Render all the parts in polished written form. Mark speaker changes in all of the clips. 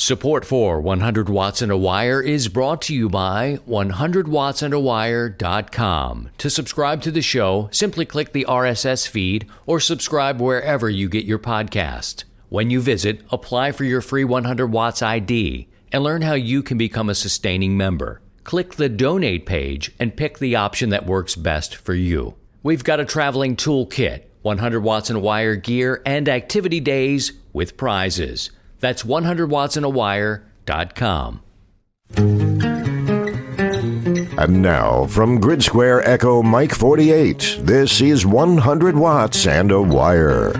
Speaker 1: Support for 100 Watts and a Wire is brought to you by 100wattsandawire.com. To subscribe to the show, simply click the RSS feed or subscribe wherever you get your podcast. When you visit, apply for your free 100 Watts ID and learn how you can become a sustaining member. Click the donate page and pick the option that works best for you. We've got a traveling toolkit, 100 Watts and a Wire gear, and activity days with prizes. That's 100wattsandawire.com.
Speaker 2: And now, from Grid Square Echo Mike 48, this is 100 Watts and a Wire.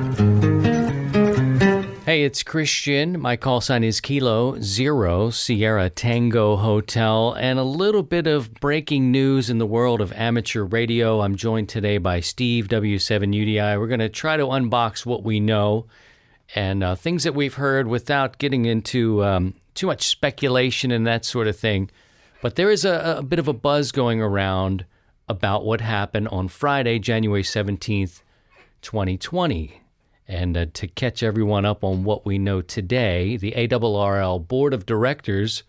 Speaker 1: Hey, it's Christian. My call sign is Kilo Zero Sierra Tango Hotel, and a little bit of breaking news in the world of amateur radio. I'm joined today by Steve, W7UDI. We're going to try to unbox what we know and things that we've heard without getting into too much speculation and that sort of thing. But there is a bit of a buzz going around about what happened on Friday, January 17th, 2020. And to catch everyone up on what we know today, the ARRL Board of Directors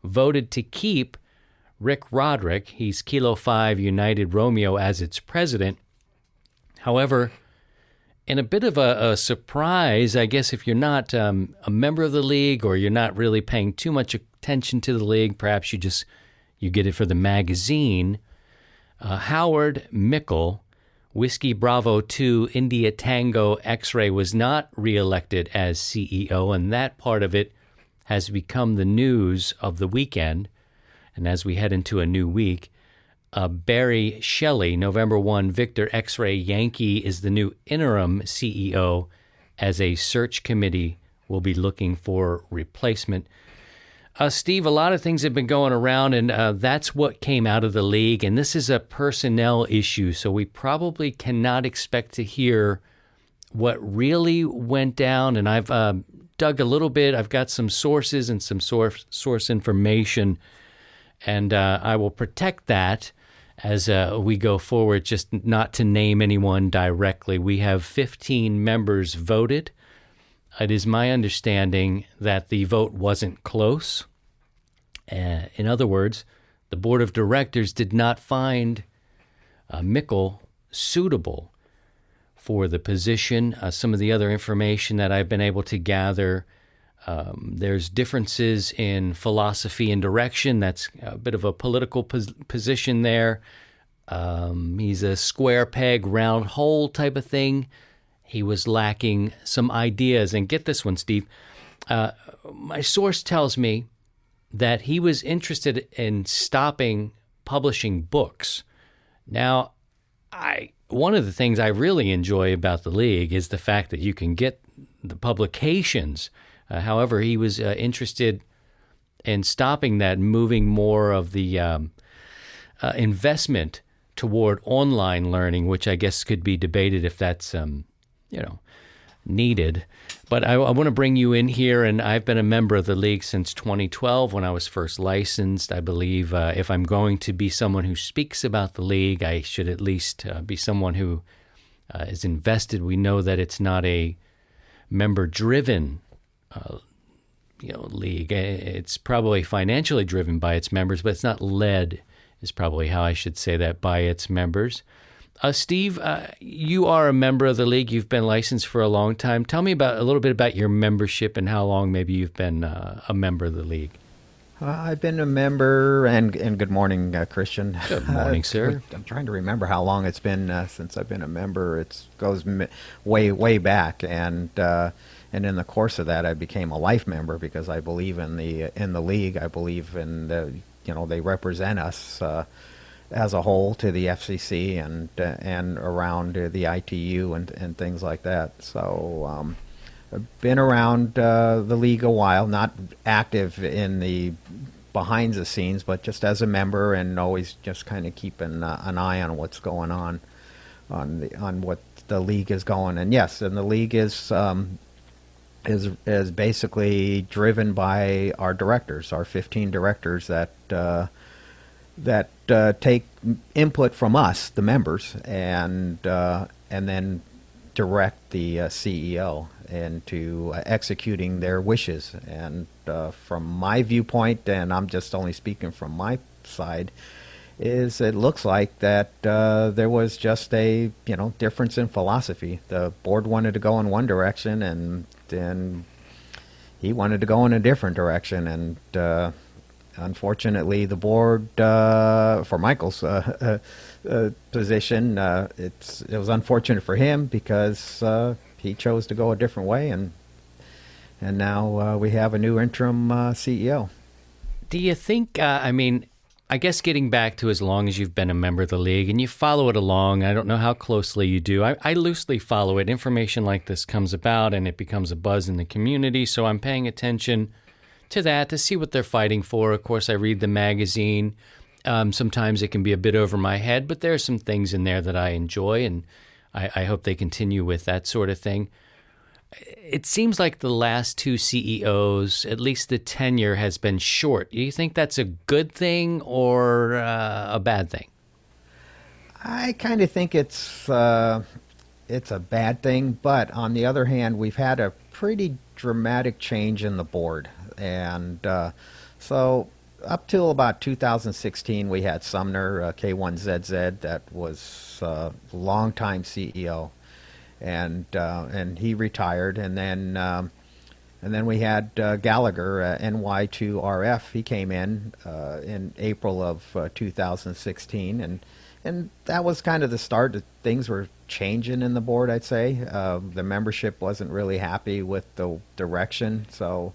Speaker 1: voted to keep Rick Roderick, he's Kilo 5 United Romeo, as its president. However, in a bit of a surprise, I guess if you're not a member of the league or you're not really paying too much attention to the league, perhaps you get it for the magazine, Howard Mickle, Whiskey Bravo 2 India Tango X-Ray, was not reelected as CEO, and that part of it has become the news of the weekend. And as we head into a new week, Barry Shelley, November 1 Victor X-Ray Yankee, is the new interim CEO, as a search committee will be looking for replacement. Steve, a lot of things have been going around, and that's what came out of the league, and this is a personnel issue, so we probably cannot expect to hear what really went down, and I've dug a little bit. I've got some sources and some source information, and I will protect that as we go forward, just not to name anyone directly. We have 15 members voted. It is my understanding that the vote wasn't close. In other words, the board of directors did not find Mickle suitable for the position. Some of the other information that I've been able to gather, there's differences in philosophy and direction. That's a bit of a political position there. He's a square peg, round hole type of thing. He was lacking some ideas. And get this one, Steve. My source tells me that he was interested in stopping publishing books. Now, one of the things I really enjoy about the league is the fact that you can get the publications. However, he was interested in stopping that, moving more of the investment toward online learning, which I guess could be debated if that's needed. But I want to bring you in here, and I've been a member of the league since 2012 when I was first licensed. I believe if I'm going to be someone who speaks about the league, I should at least be someone who is invested. We know that it's not a member-driven league. It's probably financially driven by its members, but it's not led, is probably how I should say that, by its members. Steve, you are a member of the league. You've been licensed for a long time. Tell me a little bit about your membership and how long maybe you've been a member of the league.
Speaker 3: I've been a member, and good morning, Christian.
Speaker 1: Good morning, sir.
Speaker 3: I'm trying to remember how long it's been since I've been a member. It goes way back, and in the course of that, I became a life member because I believe in the league. I believe in they represent us as a whole to the FCC and around the ITU and things like that. So I've been around the league a while, not active in the behind the scenes, but just as a member and always just kind of keeping an eye on what's going on what the league is going. And yes, and the league is basically driven by our directors, our 15 directors that take input from us, the members, and then direct the CEO. into executing their wishes. And from my viewpoint, and I'm just only speaking from my side, is it looks like that there was just a difference in philosophy. The board wanted to go in one direction, and then he wanted to go in a different direction. And unfortunately, the board, for Michael's position, it was unfortunate for him because he chose to go a different way, and now we have a new interim CEO.
Speaker 1: Do you think, I guess getting back to as long as you've been a member of the league and you follow it along, I don't know how closely you do. I loosely follow it. Information like this comes about and it becomes a buzz in the community, so I'm paying attention to that to see what they're fighting for. Of course, I read the magazine. Sometimes it can be a bit over my head, but there are some things in there that I enjoy, and I hope they continue with that sort of thing. It seems like the last two CEOs, at least the tenure has been short. Do you think that's a good thing or a bad thing?
Speaker 3: I kind of think it's a bad thing, but on the other hand, we've had a pretty dramatic change in the board. And so up till about 2016, we had Sumner, K1ZZ, that was a longtime CEO. And he retired, and then we had Gallagher, NY2RF. He came in April of 2016, and that was kind of the start that things were changing in the board. I'd say the membership wasn't really happy with the direction. So,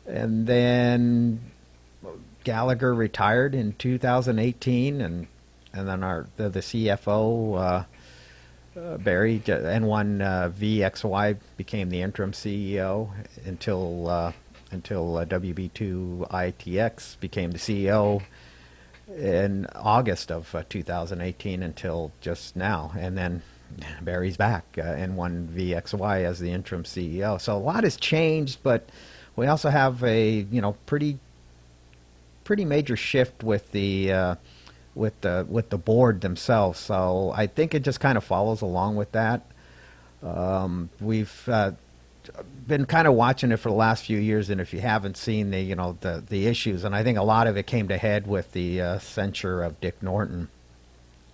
Speaker 3: and then Gallagher retired in 2018, and then the CFO. Barry, N1VXY, became the interim CEO until WB2ITX became the CEO in August of 2018 until just now. And then Barry's back, N1VXY, as the interim CEO. So a lot has changed, but we also have a pretty major shift with the board themselves. So I think it just kind of follows along with that. We've been kind of watching it for the last few years, and if you haven't seen the issues, and I think a lot of it came to head with the censure of Dick Norton,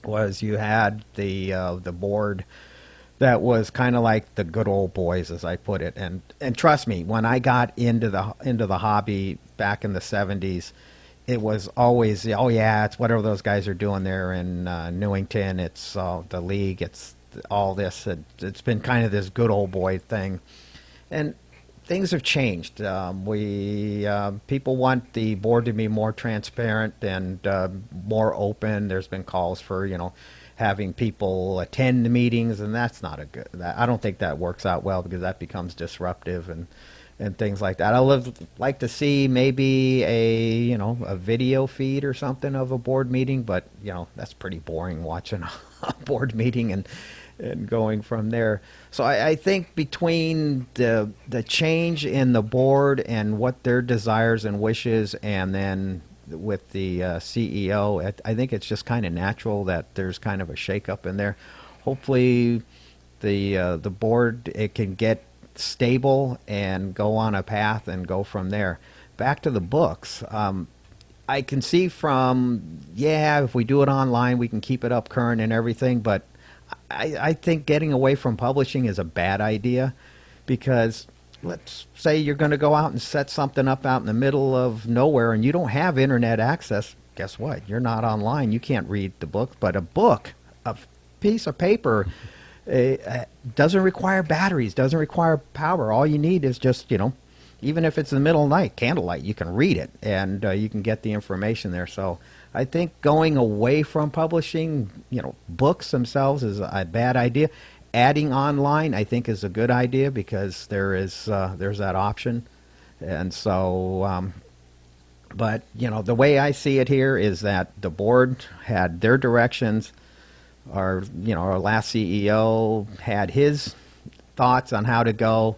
Speaker 3: was you had the board that was kind of like the good old boys, as I put it. And trust me, when I got into the hobby back in the 70s, it was always, oh yeah, it's whatever those guys are doing there in Newington. It's the league. It's all this. It's been kind of this good old boy thing, and things have changed. People want the board to be more transparent and more open. There's been calls for having people attend the meetings, and that's not a good. I don't think that works out well because that becomes disruptive and things like that. I would like to see maybe a video feed or something of a board meeting, but that's pretty boring watching a board meeting and going from there. So I think between the change in the board and what their desires and wishes, and then with the CEO, I think it's just kind of natural that there's kind of a shakeup in there. Hopefully, the board, it can get stable and go on a path and go from there. Back to the books, I can see if we do it online, we can keep it up current and everything, but I think getting away from publishing is a bad idea, because let's say you're going to go out and set something up out in the middle of nowhere and you don't have internet access. Guess what? You're not online. You can't read the book, but a piece of paper, doesn't require batteries, doesn't require power. All you need is just, even if it's in the middle of the night, candlelight, you can read it, and you can get the information there. So I think going away from publishing, books themselves is a bad idea. Adding online, I think, is a good idea, because there's that option. And so, but, the way I see it here is that the board had their directions. Our last CEO had his thoughts on how to go.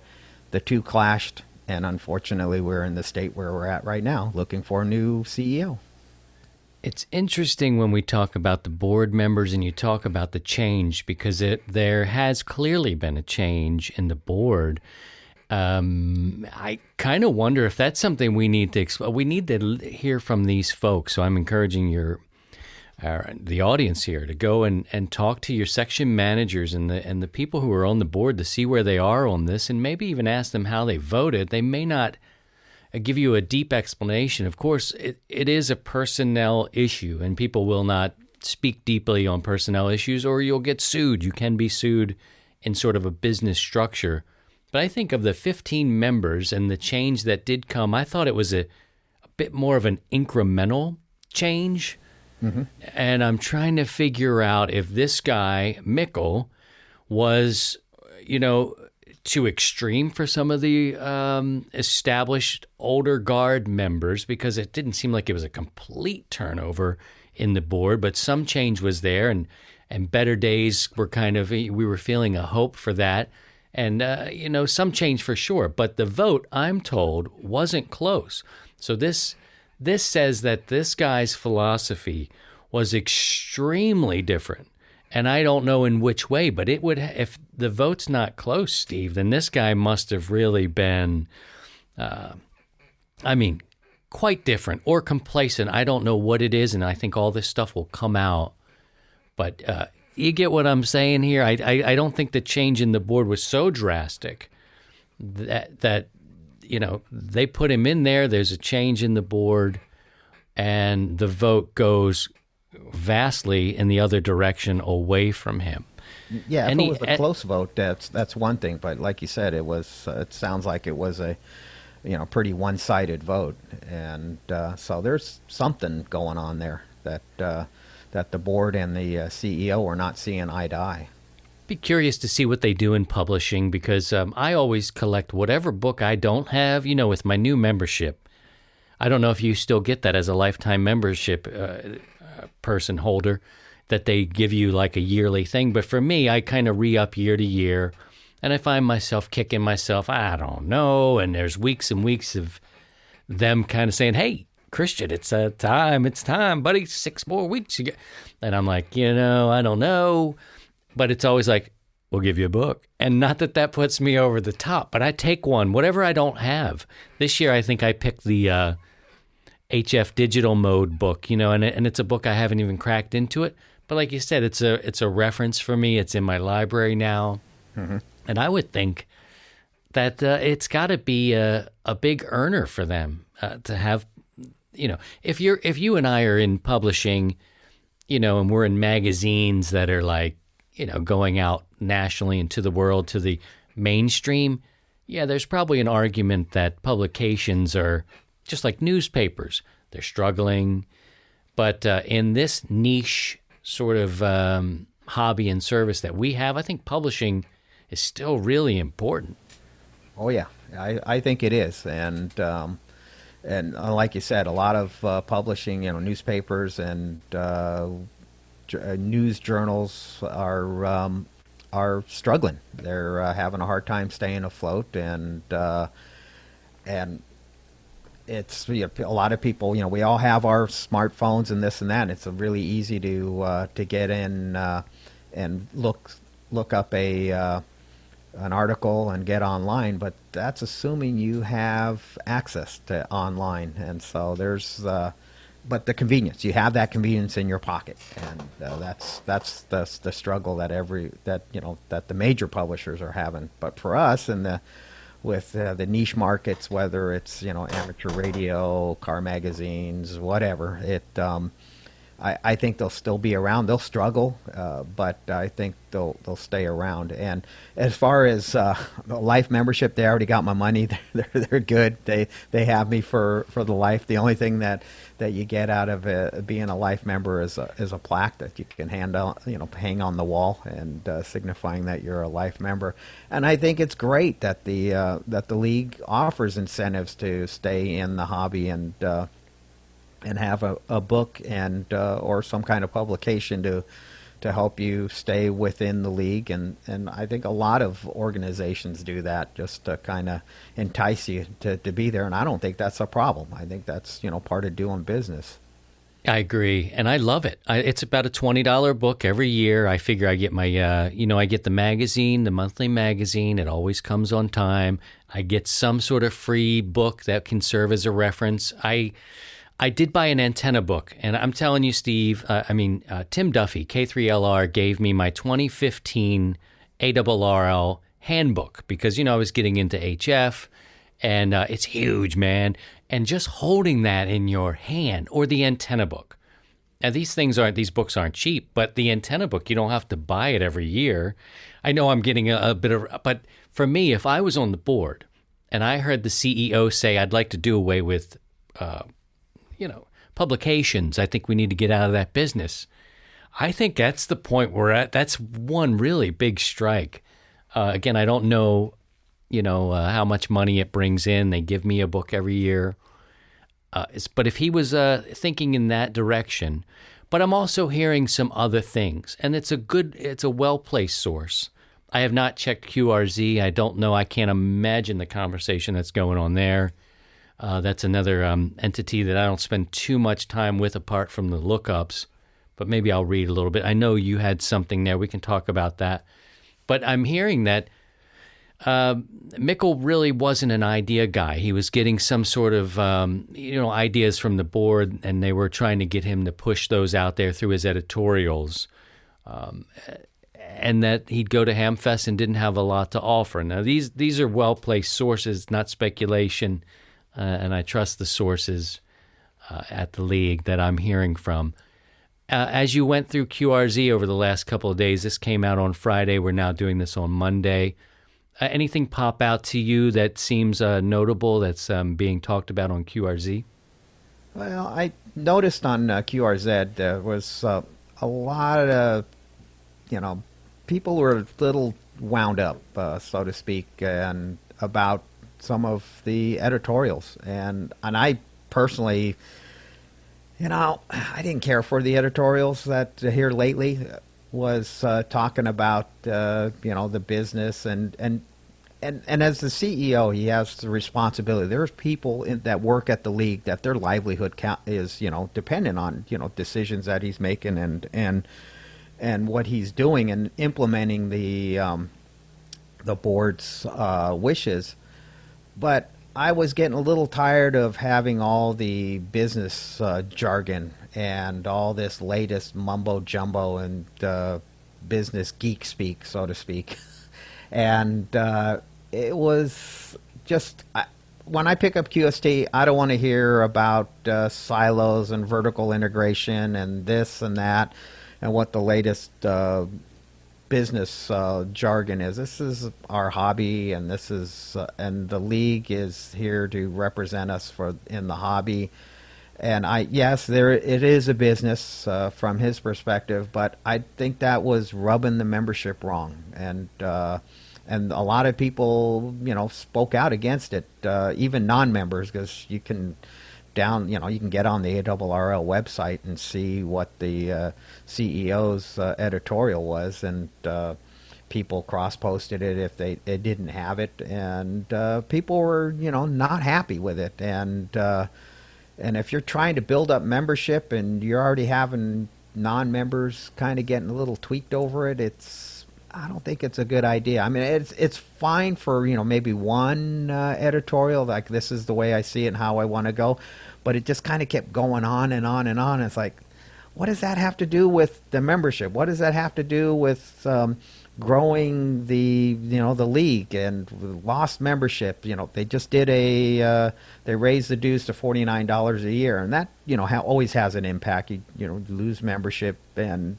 Speaker 3: The two clashed, and unfortunately, we're in the state where we're at right now, looking for a new CEO.
Speaker 1: It's interesting when we talk about the board members and you talk about the change, because there has clearly been a change in the board. I kind of wonder if that's something we need to explore. We need to hear from these folks. So I'm encouraging the audience here to go and talk to your section managers and the people who are on the board to see where they are on this, and maybe even ask them how they voted. They may not give you a deep explanation. Of course, it is a personnel issue, and people will not speak deeply on personnel issues, or you'll get sued. You can be sued in sort of a business structure. But I think of the 15 members and the change that did come, I thought it was a bit more of an incremental change. Mm-hmm. And I'm trying to figure out if this guy, Mickle, was, too extreme for some of the established older guard members, because it didn't seem like it was a complete turnover in the board, but some change was there, and better days were we were feeling a hope for that, and some change for sure. But the vote, I'm told, wasn't close. So this says that this guy's philosophy was extremely different. And I don't know in which way, but it would, if the vote's not close, Steve, then this guy must have really been, quite different or complacent. I don't know what it is, and I think all this stuff will come out. But you get what I'm saying here? I don't think the change in the board was so drastic that they put him in there, there's a change in the board, and the vote goes vastly in the other direction away from him.
Speaker 3: Yeah, if it was a close vote, that's one thing. But like you said, it sounds like it was a pretty one-sided vote, and so there's something going on there that the board and the CEO are not seeing eye to eye.
Speaker 1: Be curious to see what they do in publishing, because I always collect whatever book I don't have. With my new membership, I don't know if you still get that as a lifetime membership person holder, that they give you like a yearly thing. But for me, I kind of re-up year to year, and I find myself kicking myself, I don't know, and there's weeks and weeks of them kind of saying, hey, Christian, it's time, buddy, 6 more weeks. And I'm like, I don't know. But it's always like, we'll give you a book. And not that puts me over the top, but I take one, whatever I don't have. This year, I think I picked the HF Digital Mode book, and it's a book I haven't even cracked into it. But like you said, it's a reference for me. It's in my library now. Mm-hmm. And I would think that it's got to be a big earner for them to have, if you and I are in publishing, and we're in magazines that are like, going out nationally into the world, to the mainstream, yeah, there's probably an argument that publications are just like newspapers. They're struggling. But in this niche sort of hobby and service that we have, I think publishing is still really important.
Speaker 3: Oh, yeah. I think it is. And like you said, a lot of publishing, newspapers and news journals are struggling. They're having a hard time staying afloat, and it's a lot of people. We all have our smartphones and this and that. And it's really easy to get in and look up an article and get online, but that's assuming you have access to online, and so there's but the convenience, you have that convenience in your pocket, and that's the struggle that the major publishers are having. But for us, with the niche markets, whether it's amateur radio, car magazines, whatever, I think they'll still be around. They'll struggle, but I think they'll stay around. And as far as life membership, they already got my money. They're good. They have me for the life. The only thing that you get out of being a life member is a plaque that you can hang on the wall, and signifying that you're a life member. And I think it's great that the league offers incentives to stay in the hobby and have a book and or some kind of publication to help you stay within the league, and I think a lot of organizations do that just to kind of entice you to be there, and I don't think that's a problem. I think that's part of doing business.
Speaker 1: I agree, and I love it. It's about a $20 book every year. I figure I get my, I get the magazine, the monthly magazine. It always comes on time. I get some sort of free book that can serve as a reference. I did buy an antenna book, and I'm telling you, Steve, Tim Duffy, K3LR, gave me my 2015 ARRL handbook because, I was getting into HF, and it's huge, man. And just holding that in your hand, or the antenna book. Now, these books aren't cheap, but the antenna book, you don't have to buy it every year. I know I'm getting a bit of, but for me, if I was on the board and I heard the CEO say, I'd like to do away with, publications, I think we need to get out of that business. I think that's the point we're at. That's one really big strike. Again, I don't know, how much money it brings in. They give me a book every year. But if he was thinking in that direction, but I'm also hearing some other things, and it's a well-placed source. I have not checked QRZ. I don't know. I can't imagine the conversation that's going on there. That's another entity that I don't spend too much time with apart from the lookups, but maybe I'll read a little bit. I know you had something there. We can talk about that. But I'm hearing that Mikkel really wasn't an idea guy. He was getting some sort of, ideas from the board, and they were trying to get him to push those out there through his editorials, and that he'd go to Hamfest and didn't have a lot to offer. Now, these are well-placed sources, not speculation, and I trust the sources at the league that I'm hearing from. As you went through QRZ over the last couple of days, this came out on Friday. We're now doing this on Monday. Anything pop out to you that seems notable that's being talked about on QRZ?
Speaker 3: Well, I noticed on QRZ there was a lot of, people were a little wound up, so to speak, and about some of the editorials. And I personally, I didn't care for the editorials that here lately was talking about the business and as the CEO, he has the responsibility. There's people that work at the league that their livelihood is dependent on decisions that he's making and what he's doing and implementing the board's wishes. But I was getting a little tired of having all the business jargon and all this latest mumbo jumbo and business geek speak, so to speak. And it was just, when I pick up QST, I don't want to hear about silos and vertical integration and this and that and what the latest business jargon is. This is our hobby, and this is and the league is here to represent us in the hobby. And yes, it is a business from his perspective, but I think that was rubbing the membership wrong, and a lot of people spoke out against it, even non-members, because you can get on the ARRL website and see what the CEO's editorial was, and people cross-posted it if they didn't have it, and people were not happy with it, and if you're trying to build up membership and you're already having non-members kind of getting a little tweaked over it, I don't think it's a good idea. I mean, it's fine for maybe one editorial, like this is the way I see it and how I want to go, but it just kind of kept going on and on and on. It's like, what does that have to do with the membership? What does that have to do with growing the league and lost membership? They just did they raised the dues to $49 a year, and that always has an impact. You lose membership, and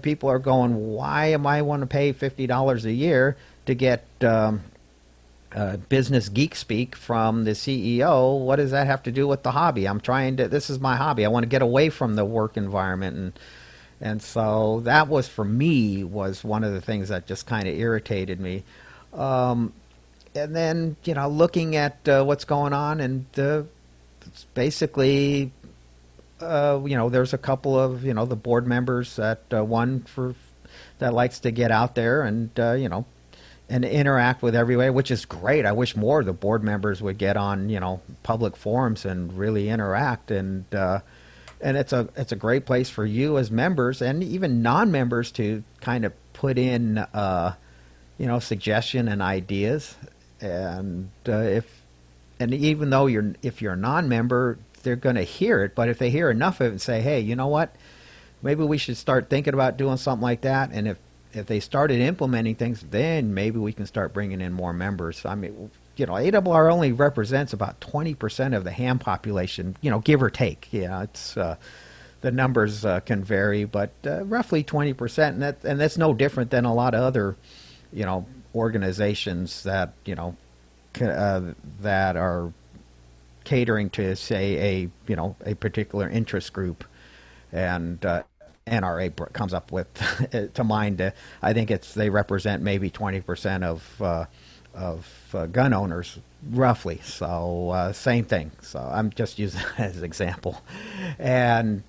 Speaker 3: people are going, why am I want to pay $50 a year to get business geek speak from the CEO? What does that have to do with the hobby? This is my hobby. I want to get away from the work environment. And so that was, for me, was one of the things that just kind of irritated me. And then, looking at what's going on, and it's basically, there's a couple of, the board members that that likes to get out there and, and interact with everybody, which is great. I wish more of the board members would get on, public forums and really interact. And and it's a great place for you as members and even non-members to kind of put in suggestion and ideas. And even though if you're a non-member, they're going to hear it. But if they hear enough of it and say, hey, you know what, maybe we should start thinking about doing something like that. And if they started implementing things, then maybe we can start bringing in more members. I mean, ARRL only represents about 20% of the ham population, give or take. It's the numbers can vary, but roughly 20%, and that's no different than a lot of other, organizations that that are catering to, say, a particular interest group, and NRA comes up with to mind. I think they represent maybe 20% of gun owners, roughly. So same thing. So I'm just using that as an example, and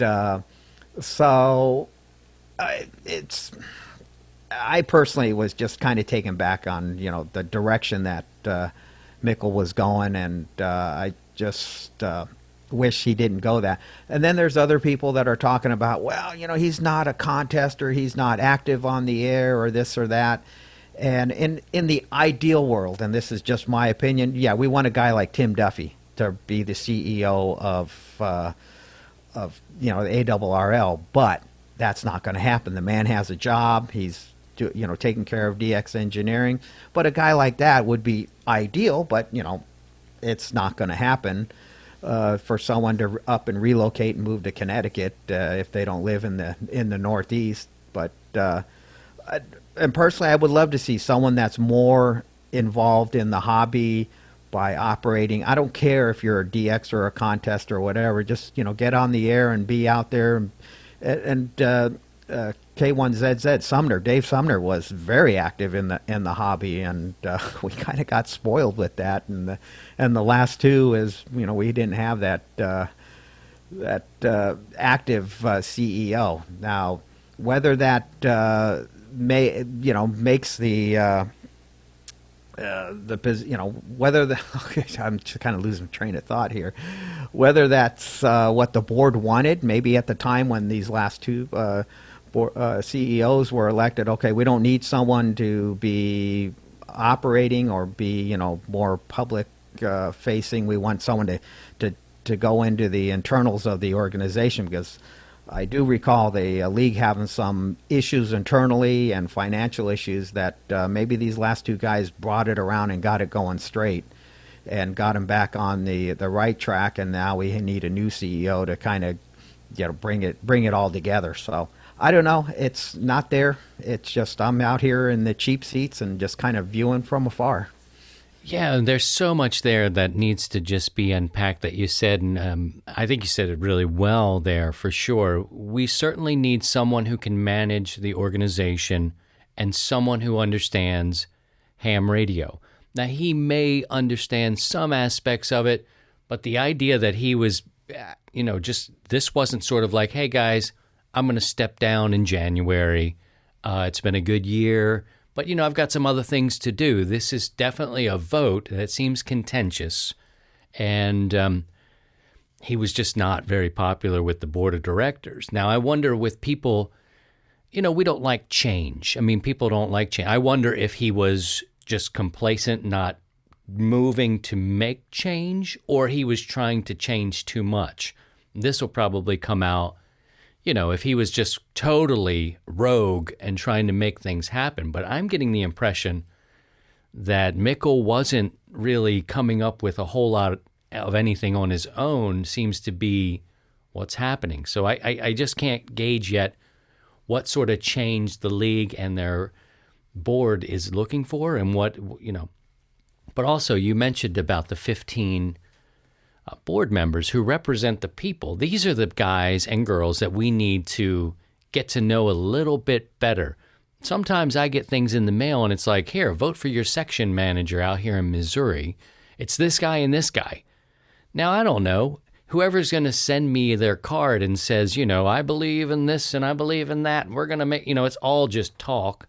Speaker 3: I personally was just kind of taken back on the direction that Mickle was going, and I just wish he didn't go that. And then there's other people that are talking about, well, he's not a contester, he's not active on the air, or this or that. And in the ideal world, and this is just my opinion, yeah, we want a guy like Tim Duffy to be the CEO of the ARRL, but that's not going to happen. The man has a job. He's taking care of DX engineering. But a guy like that would be ideal, but it's not going to happen for someone to up and relocate and move to Connecticut if they don't live in the Northeast. But and personally, I would love to see someone that's more involved in the hobby by operating. I don't care if you're a DX or a contest or whatever. Just get on the air and be out there. And K1ZZ Sumner, Dave Sumner, was very active in the hobby, and we kind of got spoiled with that. And the last two is we didn't have that active CEO. Now, whether that makes the whether I'm just kind of losing train of thought here, whether that's what the board wanted, maybe at the time when these last two CEOs were elected. Okay, we don't need someone to be operating or be more public facing. We want someone to go into the internals of the organization, because I do recall the league having some issues internally and financial issues that maybe these last two guys brought it around and got it going straight and got them back on the right track. And now we need a new CEO to kind of bring it all together. So I don't know. It's not there. It's just I'm out here in the cheap seats and just kind of viewing from afar.
Speaker 1: Yeah, there's so much there that needs to just be unpacked that you said, and I think you said it really well there for sure. We certainly need someone who can manage the organization and someone who understands ham radio. Now, he may understand some aspects of it, but the idea that he was, this wasn't sort of like, hey, guys, I'm going to step down in January. It's been a good year. But, I've got some other things to do. This is definitely a vote that seems contentious. And he was just not very popular with the board of directors. Now, I wonder with people, we don't like change. I mean, people don't like change. I wonder if he was just complacent, not moving to make change, or he was trying to change too much. This will probably come out. If he was just totally rogue and trying to make things happen. But I'm getting the impression that Mickle wasn't really coming up with a whole lot of anything on his own, seems to be what's happening. So I just can't gauge yet what sort of change the league and their board is looking for and what. But also you mentioned about the 15 board members who represent the people. These are the guys and girls that we need to get to know a little bit better. Sometimes I get things in the mail and it's like, here, vote for your section manager out here in Missouri. It's this guy and this guy. Now, I don't know. Whoever's going to send me their card and says, I believe in this and I believe in that, and we're going to make, it's all just talk.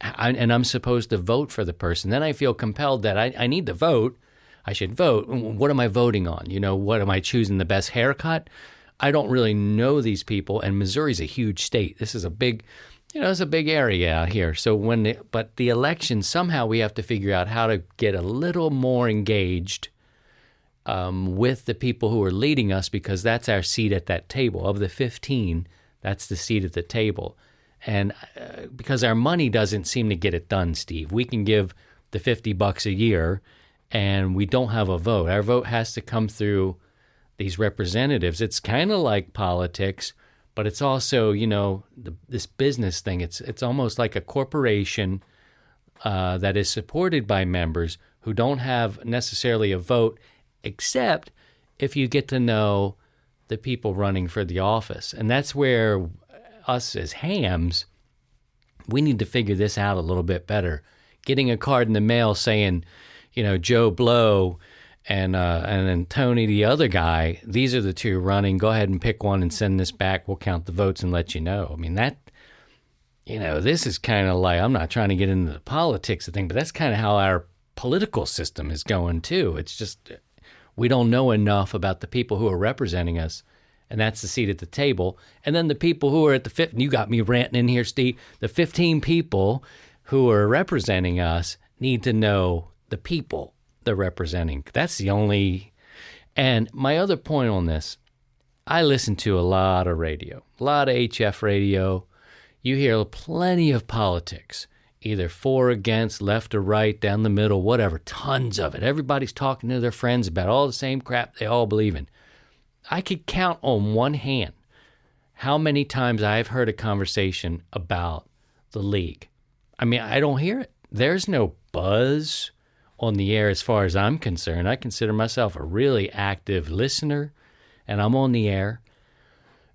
Speaker 1: And I'm supposed to vote for the person. Then I feel compelled that I need to vote. I should vote. What am I voting on? What am I choosing? The best haircut? I don't really know these people, and Missouri's a huge state. This is a big, it's a big area out here. So but the election, somehow we have to figure out how to get a little more engaged with the people who are leading us, because that's our seat at that table. Of the 15, that's the seat at the table. And because our money doesn't seem to get it done, Steve. We can give the $50 a year, and we don't have a vote. Our vote has to come through these representatives. It's kind of like politics, but it's also, this business thing. It's almost like a corporation that is supported by members who don't have necessarily a vote, except if you get to know the people running for the office. And that's where us as hams, we need to figure this out a little bit better. Getting a card in the mail saying, Joe Blow and then Tony, the other guy, these are the two running. Go ahead and pick one and send this back. We'll count the votes and let you know. I mean, this is kind of like, I'm not trying to get into the politics of things, but that's kind of how our political system is going too. It's just, we don't know enough about the people who are representing us, and that's the seat at the table. And then the people who are at the fifth, and you got me ranting in here, Steve, the 15 people who are representing us need to know the people they're representing. That's the only, and my other point on this, I listen to a lot of radio, a lot of HF radio. You hear plenty of politics, either for, against, left or right, down the middle, whatever, tons of it. Everybody's talking to their friends about all the same crap they all believe in. I could count on one hand how many times I've heard a conversation about the league. I mean, I don't hear it. There's no buzz on the air as far as I'm concerned. I consider myself a really active listener, and I'm on the air.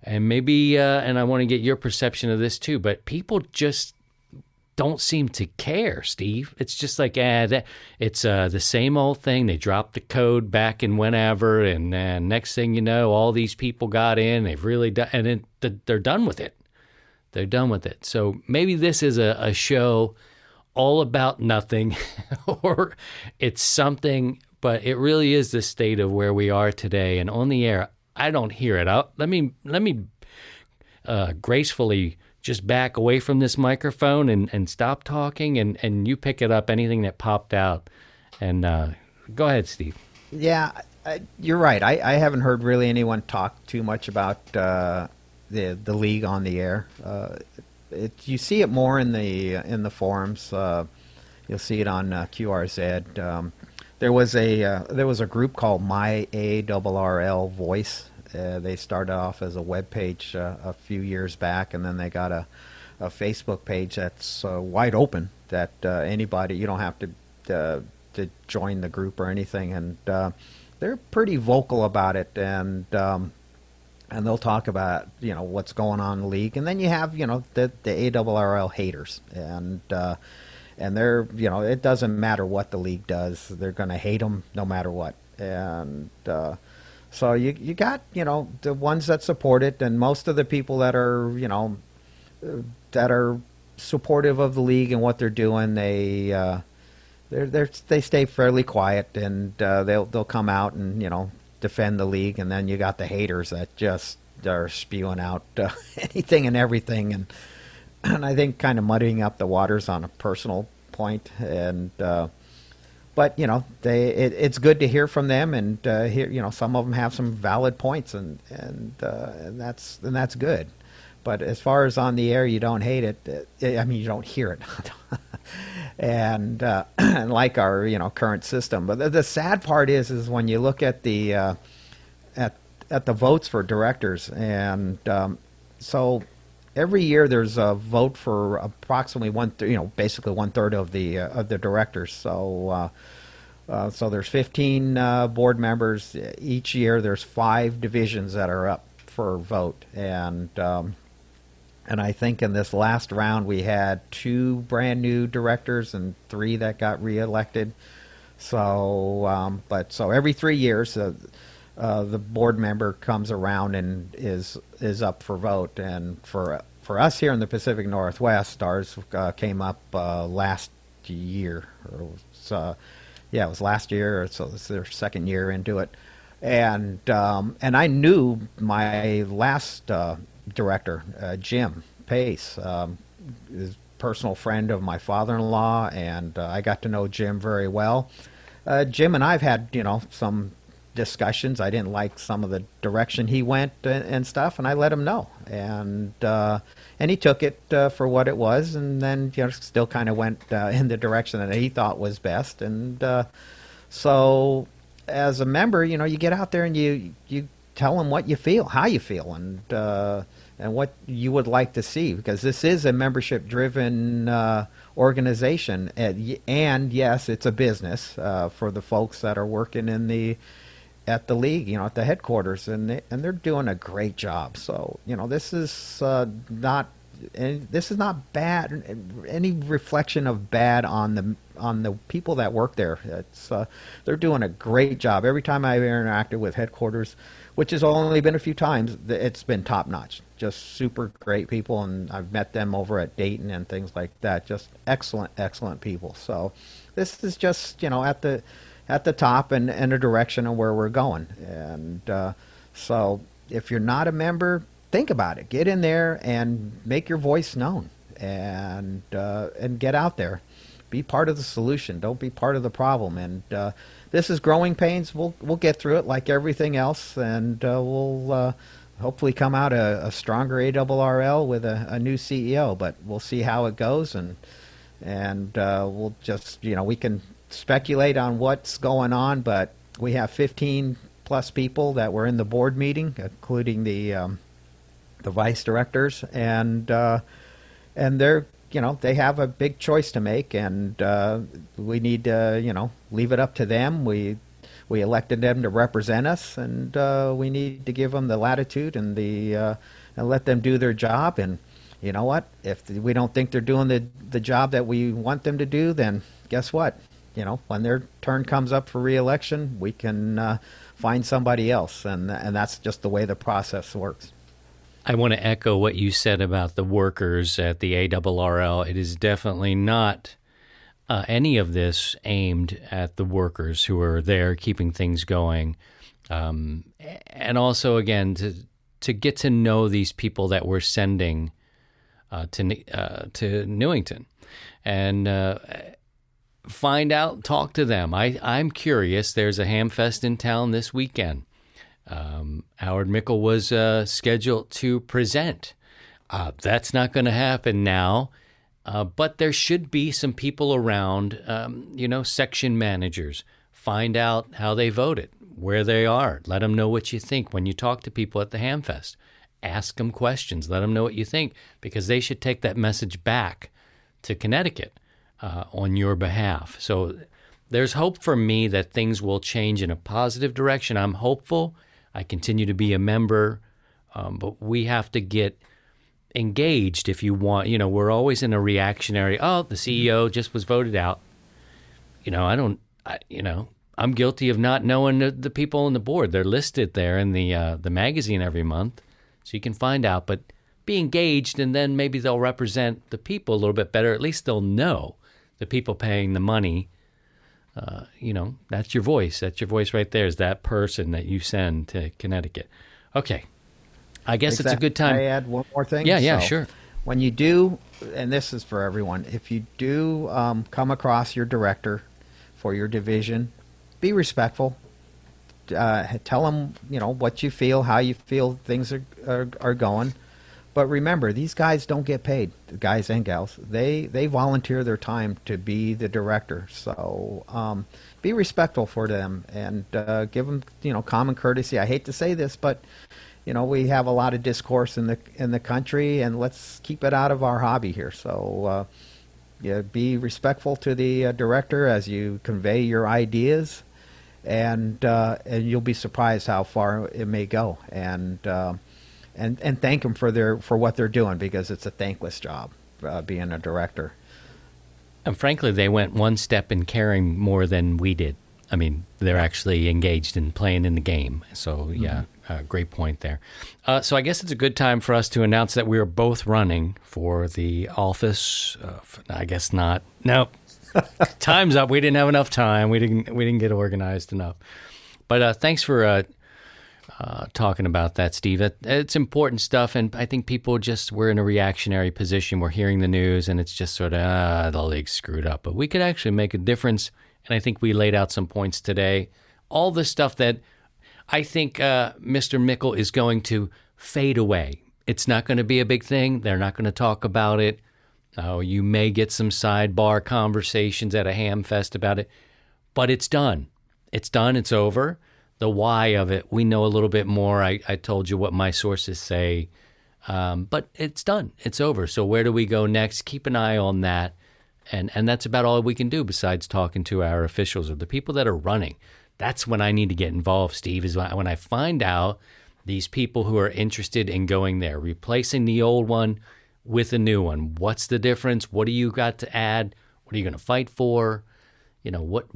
Speaker 1: And maybe, and I want to get your perception of this too, but people just don't seem to care, Steve. It's just like, it's the same old thing. They dropped the code back in whenever, and next thing you know, all these people got in. They've really done, and they're done with it. They're done with it. So maybe this is a show all about nothing, or it's something, but it really is the state of where we are today. And on the air, I don't hear it. Let me gracefully just back away from this microphone and stop talking, and you pick it up, anything that popped out. And go ahead, Steve.
Speaker 3: Yeah, you're right. I haven't heard really anyone talk too much about the league on the air. You see it more in the forums. You'll see it on QRZ. There was a group called My ARRL Voice. They started off as a web page a few years back, and then they got a Facebook page that's wide open, that anybody, you don't have to join the group or anything, and they're pretty vocal about it, and they'll talk about what's going on in the league, and then you have the ARRL haters, and they're it doesn't matter what the league does, they're going to hate them no matter what, and so you got the ones that support it, and most of the people that are that are supportive of the league and what they're doing, they stay fairly quiet, and they'll come out and defend the league, and then you got the haters that just are spewing out anything and everything, and I think kind of muddying up the waters on a personal point, and but it's good to hear from them, and hear some of them have some valid points, and that's good. But as far as on the air, you don't hate it. I mean, you don't hear it, and like our current system. But the sad part is when you look at the at the votes for directors, and so every year there's a vote for approximately basically 1/3 of the directors. So there's 15 board members each year. There's 5 divisions that are up for vote, and I think in this last round we had 2 brand new directors and 3 that got reelected. So so every 3 years the board member comes around and is up for vote, and for us here in the Pacific Northwest, ours came up last year. It was last year, so it's their second year into it. And I knew my last director, Jim Pace, is a personal friend of my father-in-law, and I got to know Jim very well. Jim and I've had, some discussions. I didn't like some of the direction he went and stuff, and I let him know. And he took it for what it was, and then still kind of went in the direction that he thought was best. And so, as a member, you get out there and you tell them what you feel, how you feel, and what you would like to see, because this is a membership-driven organization, and yes, it's a business for the folks that are working at the league, at the headquarters, and they're doing a great job. So this is not bad, any reflection of bad on the people that work there. It's they're doing a great job. Every time I've interacted with headquarters, which has only been a few times, it's been top notch. Just super great people, and I've met them over at Dayton and things like that. Just excellent people. So this is just at the top and a direction of where we're going. And so if you're not a member, think about it. Get in there and make your voice known, and get out there. Be part of the solution. Don't be part of the problem. And this is growing pains. We'll get through it like everything else, and we'll hopefully come out a stronger ARRL with a new CEO. But we'll see how it goes, and we'll just we can speculate on what's going on, but we have 15 plus people that were in the board meeting, including the vice directors, and they're they have a big choice to make, and we need to leave it up to them. We elected them to represent us, and we need to give them the latitude and and let them do their job. And you know what? If we don't think they're doing the job that we want them to do, then guess what? When their turn comes up for re-election, we can find somebody else, and that's just the way the process works.
Speaker 1: I want to echo what you said about the workers at the ARRL. It is definitely not any of this aimed at the workers who are there keeping things going. And also, again, to get to know these people that we're sending to Newington, and find out, talk to them. I'm curious. There's a Hamfest in town this weekend. Howard Mickle was scheduled to present. That's not going to happen now, but there should be some people around, section managers. Find out how they voted, where they are. Let them know what you think when you talk to people at the Hamfest. Ask them questions. Let them know what you think, because they should take that message back to Connecticut on your behalf. So there's hope for me that things will change in a positive direction. I'm hopeful. I continue to be a member, but we have to get engaged if you want. We're always in a reactionary, the CEO just was voted out. I'm guilty of not knowing the people on the board. They're listed there in the magazine every month, so you can find out. But be engaged, and then maybe they'll represent the people a little bit better. At least they'll know the people paying the money. That's your voice. That's your voice right there, is that person that you send to Connecticut. Okay. I guess It's a good time.
Speaker 3: Can I add one more thing?
Speaker 1: Yeah, sure.
Speaker 3: When you do, and this is for everyone, if you do come across your director for your division, be respectful. Tell them, what you feel, how you feel things are going. But remember, these guys don't get paid, the guys and gals. They volunteer their time to be the director. So be respectful for them, and give them, common courtesy. I hate to say this, but we have a lot of discourse in the country, and let's keep it out of our hobby here. So be respectful to the director as you convey your ideas, and you'll be surprised how far it may go. And thank them for what they're doing, because it's a thankless job being a director.
Speaker 1: And frankly, they went one step in caring more than we did. I mean, they're actually engaged in playing in the game. So, great point there. So I guess it's a good time for us to announce that we are both running for the office. I guess not. Nope. Time's up. We didn't have enough time. We didn't get organized enough. But thanks for talking about that, Steve. It's important stuff, and I think we're in a reactionary position. We're hearing the news, and it's just sort of, the league's screwed up. But we could actually make a difference, and I think we laid out some points today. All the stuff that I think Mr. Mickle is going to fade away. It's not going to be a big thing. They're not going to talk about it. Oh, you may get some sidebar conversations at a ham fest about it, but it's done. It's done. It's over. The why of it, we know a little bit more. I told you what my sources say, but it's done. It's over. So where do we go next? Keep an eye on that, and that's about all we can do besides talking to our officials or the people that are running. That's when I need to get involved, Steve, is when I find out these people who are interested in going there, replacing the old one with a new one. What's the difference? What do you got to add? What are you going to fight for? What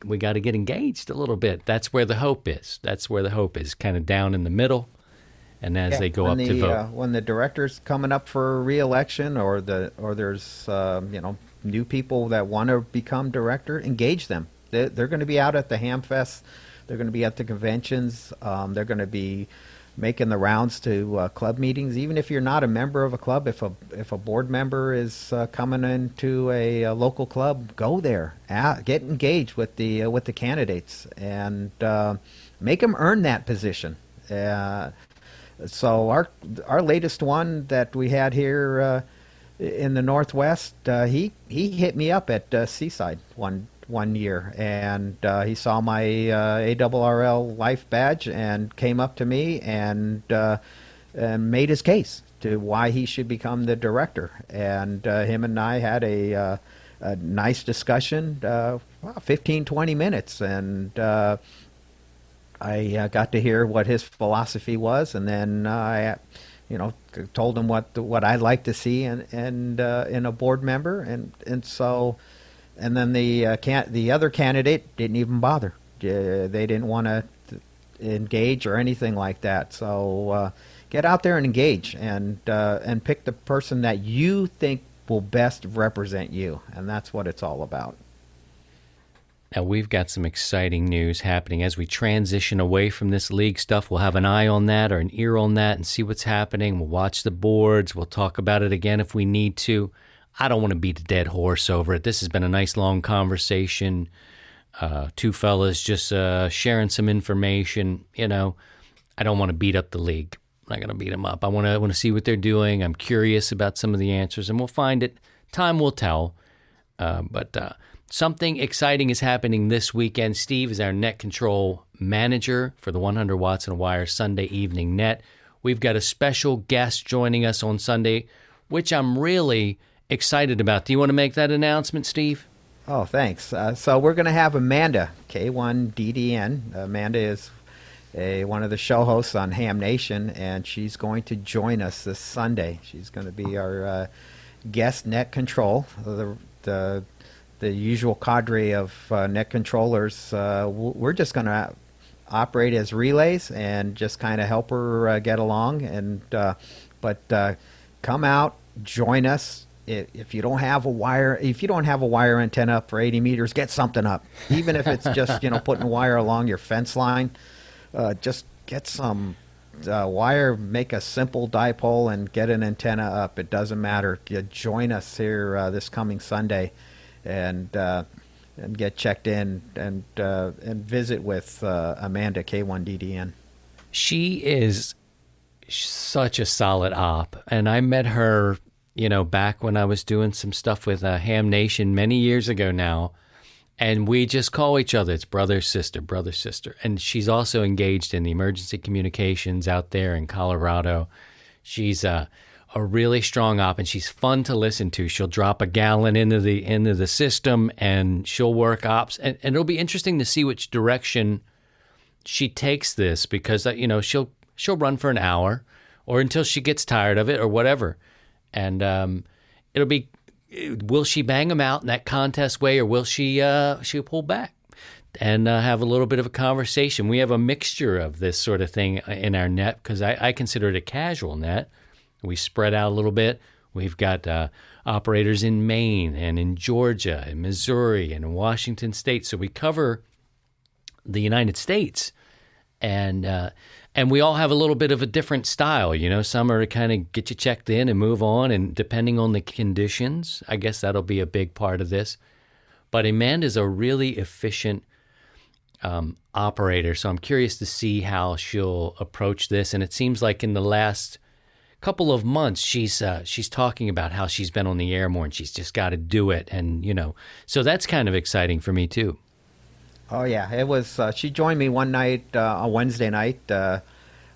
Speaker 1: we got to get engaged a little bit. That's where the hope is. Kind of down in the middle. And as they go up to vote.
Speaker 3: When the director's coming up for re-election or there's new people that want to become director, engage them. They're going to be out at the Hamfest. They're going to be at the conventions. They're going to be making the rounds to club meetings. Even if you're not a member of a club, if a board member is coming into a local club, go there. Get engaged with the candidates and make them earn that position. So our latest one that we had here in the Northwest, he hit me up at Seaside one year, and he saw my ARRL life badge and came up to me and made his case to why he should become the director. And him and I had a nice discussion, 15, 20 minutes, and I got to hear what his philosophy was, and then I told him what I'd like to see in a board member, and so. And then the other candidate didn't even bother. They didn't want to engage or anything like that. So get out there and engage, and pick the person that you think will best represent you, and that's what it's all about.
Speaker 1: Now, we've got some exciting news happening as we transition away from this league stuff. We'll have an eye on that or an ear on that and see what's happening. We'll watch the boards. We'll talk about it again if we need to. I don't want to beat a dead horse over it. This has been a nice long conversation. Two fellas just sharing some information. I don't want to beat up the league. I'm not going to beat them up. I want to see what they're doing. I'm curious about some of the answers, and we'll find it. Time will tell. But something exciting is happening this weekend. Steve is our net control manager for the 100 Watts and a Wire Sunday Evening Net. We've got a special guest joining us on Sunday, which I'm really excited about. Do you want to make that announcement, Steve?
Speaker 3: Oh, thanks. So we're going to have Amanda, K1DDN. Amanda is one of the show hosts on Ham Nation, and she's going to join us this Sunday. She's going to be our guest net control. The usual cadre of net controllers, we're just going to operate as relays and just kind of help her get along. But come out, join us. If you don't have a wire antenna up for 80 meters, get something up. Even if it's just putting wire along your fence line, just get some wire. Make a simple dipole and get an antenna up. It doesn't matter. Join us here this coming Sunday, and get checked in and visit with Amanda, K1DDN.
Speaker 1: She is such a solid op, and I met her back when I was doing some stuff with Ham Nation many years ago now, and we just call each other. It's brother, sister. And she's also engaged in the emergency communications out there in Colorado. She's a really strong op, and she's fun to listen to. She'll drop a gallon into the system, and she'll work ops, and it'll be interesting to see which direction she takes this, because she'll run for an hour or until she gets tired of it or whatever. And it'll be, will she bang them out in that contest way, or will she'll pull back and have a little bit of a conversation? We have a mixture of this sort of thing in our net, because I consider it a casual net. We spread out a little bit. We've got operators in Maine and in Georgia and Missouri and in Washington State. So we cover the United States. And we all have a little bit of a different style, Some are to kind of get you checked in and move on, and depending on the conditions, I guess that'll be a big part of this. But Amanda's a really efficient operator, so I'm curious to see how she'll approach this. And it seems like in the last couple of months, she's talking about how she's been on the air more, and she's just got to do it, and so that's kind of exciting for me too.
Speaker 3: Oh yeah, it was. She joined me one night, on Wednesday night. I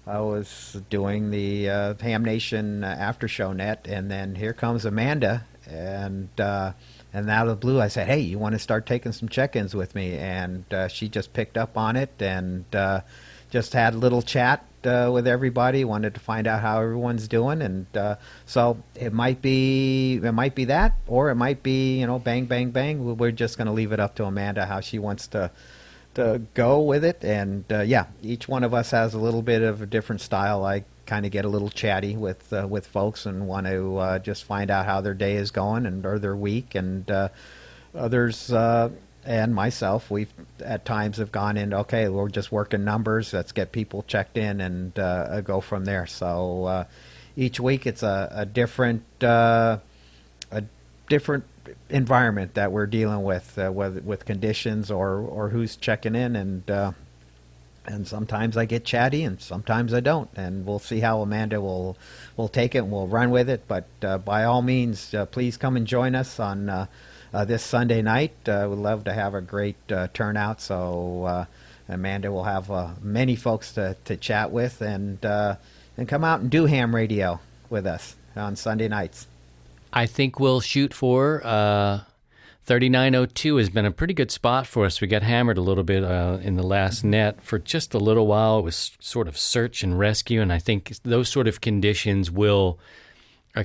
Speaker 3: was doing the Ham Nation after show net, and then here comes Amanda, and out of the blue, I said, "Hey, you want to start taking some check-ins with me?" And she just picked up on it, and just had a little chat with everybody. Wanted to find out how everyone's doing, and so it might be that, or it might be bang bang bang. We're just going to leave it up to Amanda how she wants to go with it. And yeah, each one of us has a little bit of a different style. I kind of get a little chatty with folks and want to just find out how their day is going or their week, and others. And myself, we've at times have gone in, okay, we're just working numbers. Let's get people checked in and go from there. So each week it's a different environment that we're dealing with, whether with conditions or who's checking in. And sometimes I get chatty and sometimes I don't. And we'll see how Amanda will take it and we'll run with it. But by all means, please come and join us on this Sunday night. We'd love to have a great turnout, so Amanda will have many folks to chat with, and come out and do ham radio with us on Sunday nights.
Speaker 1: I think we'll shoot for 3902 has been a pretty good spot for us. We got hammered a little bit in the last net for just a little while. It was sort of search and rescue, and I think those sort of conditions will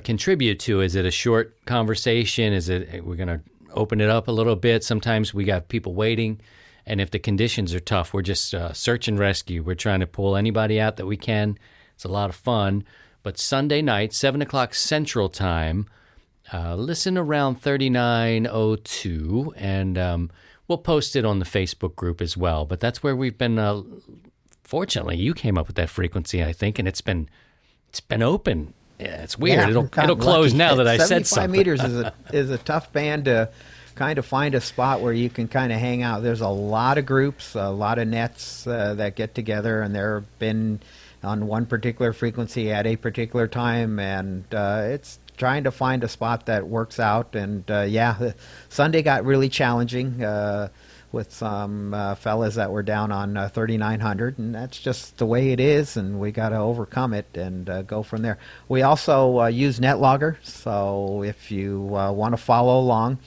Speaker 1: contribute to, is it a short conversation? Is it we're going to open it up a little bit? Sometimes we got people waiting, and if the conditions are tough, we're just search and rescue. We're trying to pull anybody out that we can. It's a lot of fun. But Sunday night, 7 o'clock Central Time, listen around 3902, and we'll post it on the Facebook group as well. But that's where we've been. Fortunately, you came up with that frequency, I think, and it's been open. Yeah, it's weird.
Speaker 3: Yeah,
Speaker 1: it'll close
Speaker 3: lucky.
Speaker 1: Now that I said
Speaker 3: 75
Speaker 1: something.
Speaker 3: meters is a tough band to kind of find a spot where you can kind of hang out. There's a lot of groups, a lot of nets that get together, and they've been on one particular frequency at a particular time, and it's trying to find a spot that works out. And Sunday got really challenging with some fellas that were down on 3900, and that's just the way it is, and we got to overcome it and go from there. We also use NetLogger, so if you want to follow along,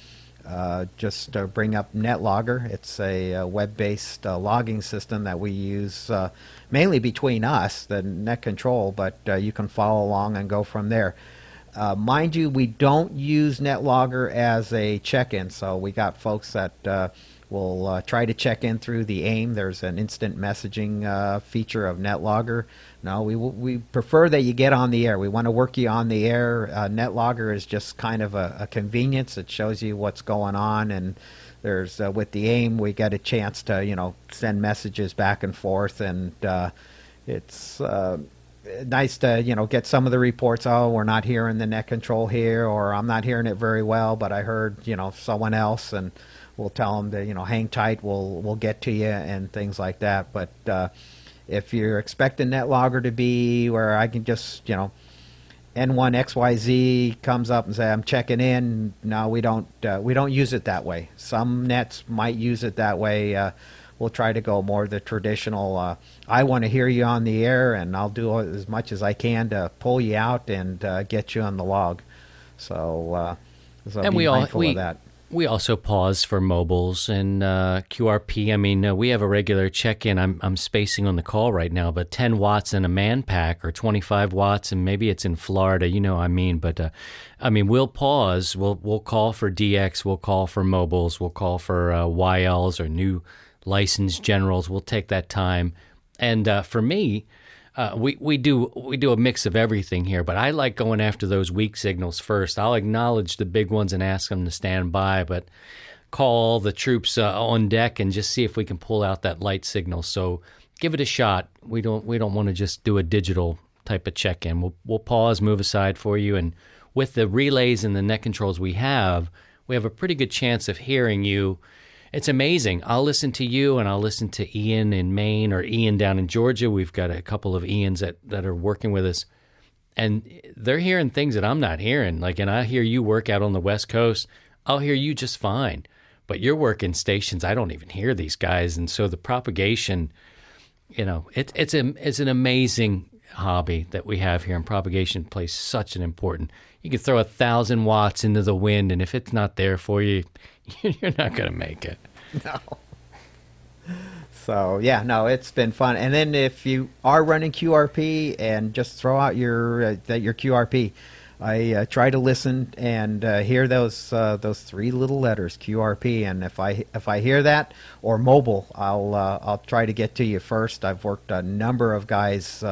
Speaker 3: just bring up NetLogger. It's a web-based logging system that we use mainly between us, the net control, but you can follow along and go from there. Mind you, we don't use NetLogger as a check-in, so we got folks that we'll try to check in through the AIM. There's an instant messaging feature of NetLogger. No, we prefer that you get on the air. We want to work you on the air. NetLogger is just kind of a convenience. It shows you what's going on, and there's with the AIM we get a chance to send messages back and forth, and it's nice to get some of the reports. Oh, we're not hearing the net control here, or I'm not hearing it very well, but I heard someone else, and we'll tell them to hang tight. We'll get to you and things like that. But if you're expecting NetLogger to be where I can just N1XYZ comes up and say I'm checking in, no, we don't use it that way. Some nets might use it that way. We'll try to go more the traditional. I want to hear you on the air, and I'll do as much as I can to pull you out and get you on the log. So
Speaker 1: and
Speaker 3: be mindful of that.
Speaker 1: We also pause for mobiles and QRP. I mean, we have a regular check-in. I'm spacing on the call right now, but 10 watts in a man pack or 25 watts, and maybe it's in Florida, But, we'll pause. We'll call for DX. We'll call for mobiles. We'll call for YLs or new licensed generals. We'll take that time. And for me, we do a mix of everything here, but I like going after those weak signals first. I'll acknowledge the big ones and ask them to stand by, but call the troops on deck and just see if we can pull out that light signal. So give it a shot. We don't want to just do a digital type of check-in. We'll pause, move aside for you, and with the relays and the net controls we have a pretty good chance of hearing you. It's amazing. I'll listen to you, and I'll listen to Ian in Maine or Ian down in Georgia. We've got a couple of Ians that are working with us, and they're hearing things that I'm not hearing. Like, and I hear you work out on the West Coast. I'll hear you just fine, but you're working stations I don't even hear these guys, and so the propagation, it's an amazing hobby that we have here, and propagation plays such an important. You can throw 1,000 watts into the wind, and if it's not there for you, you're not going to make it.
Speaker 3: No. So yeah, no, it's been fun. And then if you are running QRP, and just throw out your QRP, I try to listen and hear those three little letters QRP, and if I hear that or mobile, I'll try to get to you first. I've worked a number of guys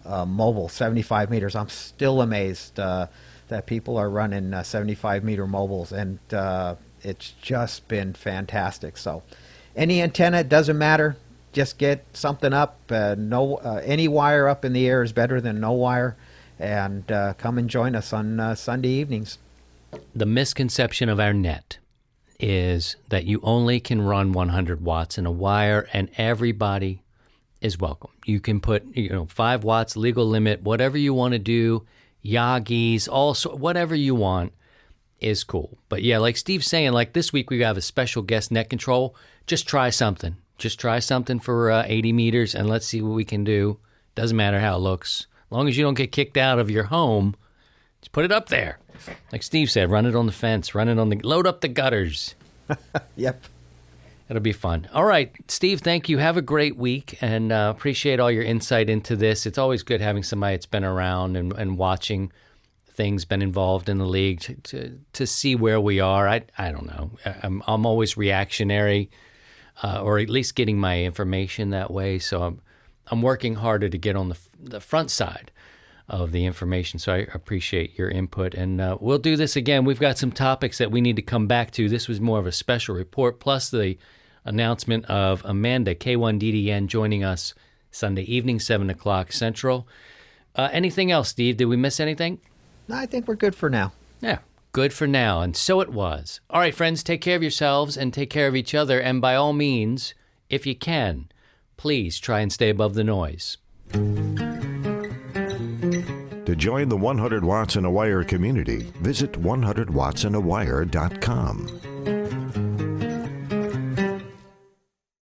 Speaker 3: mobile 75 meters. I'm still amazed that people are running 75-meter mobiles, and it's just been fantastic. So any antenna, it doesn't matter. Just get something up. Any wire up in the air is better than no wire. And come and join us on Sunday evenings.
Speaker 1: The misconception of our net is that you only can run 100 watts in a wire, and everybody is welcome. You can put 5 watts legal limit, whatever you want to do, Yagis, also whatever you want is cool. But yeah, like Steve's saying, like this week we have a special guest net control. Just try something. Just try something for 80 meters, and let's see what we can do. Doesn't matter how it looks. As long as you don't get kicked out of your home, just put it up there. Like Steve said, run it on the fence, load up the gutters.
Speaker 3: Yep.
Speaker 1: It'll be fun. All right, Steve, thank you. Have a great week, and appreciate all your insight into this. It's always good having somebody that's been around and watching things, been involved in the league to see where we are. I don't know. I'm always reactionary, or at least getting my information that way. So I'm working harder to get on the front side of the information. So I appreciate your input. And we'll do this again. We've got some topics that we need to come back to. This was more of a special report, plus the announcement of Amanda, K1DDN, joining us Sunday evening, 7 o'clock Central. Anything else, Steve? Did we miss anything?
Speaker 3: No, I think we're good for now.
Speaker 1: Yeah, good for now. And so it was. All right, friends, take care of yourselves and take care of each other. And by all means, if you can, please try and stay above the noise.
Speaker 2: To join the 100 Watts in a Wire community, visit 100wattsindawire.com.